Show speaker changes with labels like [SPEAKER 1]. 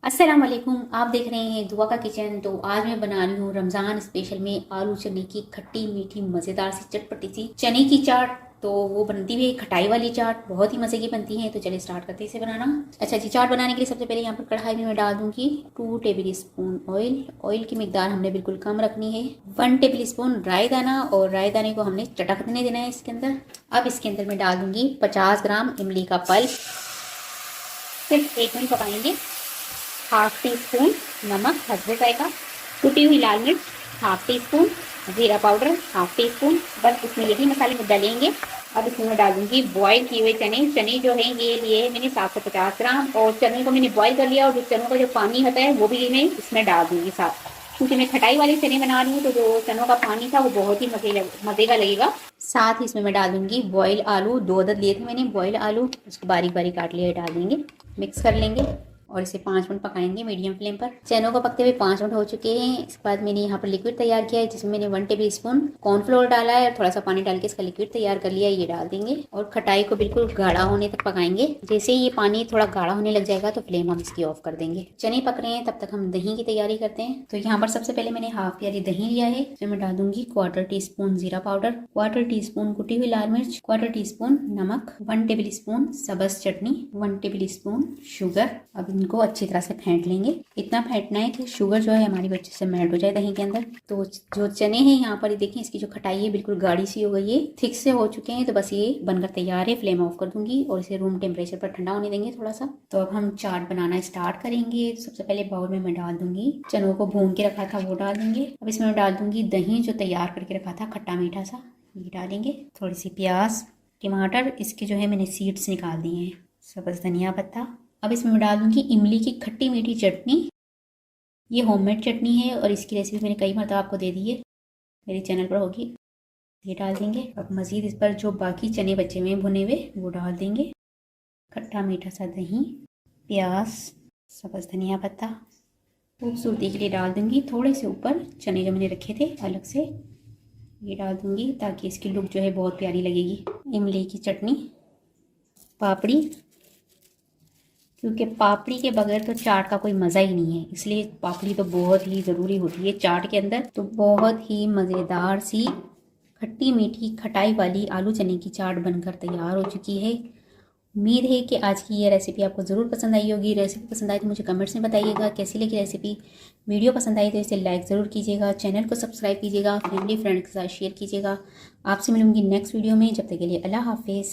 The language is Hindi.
[SPEAKER 1] अस्सलाम वालेकुम। आप देख रहे हैं दुआ का किचन। तो आज मैं बना रही हूँ रमज़ान स्पेशल में आलू चने की खट्टी मीठी मज़ेदार सी चटपटी सी चने की चाट। तो वो बनती भी है खटाई वाली चाट, बहुत ही मज़े की बनती है। तो चलिए स्टार्ट करते हैं इसे बनाना। अच्छा जी, चाट बनाने के लिए सबसे पहले यहाँ पर कढ़ाई में मैं डाल दूँगी 2 टेबल स्पून ऑयल। ऑयल की मिकदार हमने बिल्कुल कम रखनी है। 1 टेबल स्पून राई दाना, और राई दाने को हमने चटकने देना है इसके अंदर। अब इसके अंदर मैं डाल दूँगी 50 ग्राम इमली का पल्प। सिर्फ 1 मिनट पकाएंगे। हाफ टी स्पून नमक हल्दी जाएगा, कुटी हुई लाल मिर्च हाफ टी स्पून, जीरा पाउडर हाफ टी स्पून। बस इसमें यही मसाले डालेंगे। अब इसमें मैं डाल दूंगी बॉयल किए हुए चने। चने जो है ये लिए है मैंने 750 ग्राम, और चने को मैंने बॉयल कर लिया, और जो चनों का जो पानी होता है वो भी मैं इसमें डाल दूंगी साथ। क्योंकि मैं खटाई वाले चने बना रही हूँ, तो जो चनों का पानी था वो बहुत ही मजे का लगेगा। साथ ही इसमें मैं डाल दूंगी बॉयल आलू। 2 अदद लिए थे मैंने बॉयल आलू, उसको बारीक बारीक काट लिया, डाल देंगे। मिक्स कर लेंगे और इसे 5 मिनट पकाएंगे मीडियम फ्लेम पर। चनों को पकते हुए 5 मिनट हो चुके हैं। इसके बाद मैंने यहाँ पर लिक्विड तैयार किया है, जिसमें मैंने 1 टेबल स्पून कॉर्नफ्लोर डाला है, और थोड़ा सा पानी डाल के इसका लिक्विड तैयार कर लिया है, ये डाल देंगे। और खटाई को बिल्कुल गाढ़ा होने तक पकाएंगे। जैसे ही ये पानी थोड़ा गाढ़ा होने लग जाएगा तो फ्लेम हम इसकी ऑफ कर देंगे। चने पक रहे हैं, तब तक हम दही की तैयारी करते हैं। तो यहाँ पर सबसे पहले मैंने हाफ प्याली दही लिया है, इसमें मैं डाल दूंगी 1/4 टी स्पून जीरा पाउडर, 1/4 टी स्पून कुटी हुई लाल मिर्च, 1/4 टी स्पून नमक, 1 टेबल स्पून सब्ज चटनी, 1 टेबल स्पून शुगर। अब इनको अच्छी तरह से फेंट लेंगे। इतना फेंटना है कि शुगर जो है हमारी अच्छे से मेल्ट हो जाए दही के अंदर। तो जो चने हैं यहाँ पर देखें, इसकी जो खटाई है बिल्कुल गाढ़ी सी हो गई है, थिक से हो चुके हैं। तो बस ये बनकर तैयार है। फ्लेम ऑफ कर दूंगी और इसे रूम टेम्परेचर पर ठंडा होने देंगे थोड़ा सा। तो अब हम चाट बनाना स्टार्ट करेंगे। सबसे पहले बाउल में मैं डाल दूंगी चनों को भून के रखा था, वो डाल देंगे। अब इसमें मैं डाल दूंगी दही जो तैयार करके रखा था खट्टा मीठा सा, ये डालेंगे। थोड़ी सी प्याज टमाटर, इसके जो है मैंने सीड्स निकाल दिए हैं, सब्ज धनिया पत्ता। अब इसमें मैं डाल दूंगी इमली की खट्टी मीठी चटनी। ये होममेड चटनी है और इसकी रेसिपी मैंने कई मरतबा आपको दे दी है, मेरे चैनल पर होगी। ये डाल देंगे। अब मज़ीद इस पर जो बाकी चने बचे हुए भुने हुए वो डाल देंगे। खट्टा मीठा सा दही, प्याज, सब्ज़ धनिया पत्ता, खूबसूरती के लिए डाल दूंगी थोड़े से ऊपर चने जो मैंने रखे थे अलग से, ये डाल दूंगी ताकि इसकी लुक जो है बहुत प्यारी लगेगी। इमली की चटनी, पापड़ी, क्योंकि पापड़ी के बगैर तो चाट का कोई मज़ा ही नहीं है, इसलिए पापड़ी तो बहुत ही ज़रूरी होती है चाट के अंदर। तो बहुत ही मज़ेदार सी खट्टी मीठी खटाई वाली आलू चने की चाट बनकर तैयार हो चुकी है। उम्मीद है कि आज की ये रेसिपी आपको ज़रूर पसंद आई होगी। रेसिपी पसंद आई तो मुझे कमेंट्स में बताइएगा कैसी लगी रेसिपी। वीडियो पसंद आई तो इसे लाइक ज़रूर कीजिएगा, चैनल को सब्सक्राइब कीजिएगा, फैमिली फ्रेंड के साथ शेयर कीजिएगा। आपसे मिलूंगी नेक्स्ट वीडियो में। जब तक के लिए अल्लाह हाफिज़।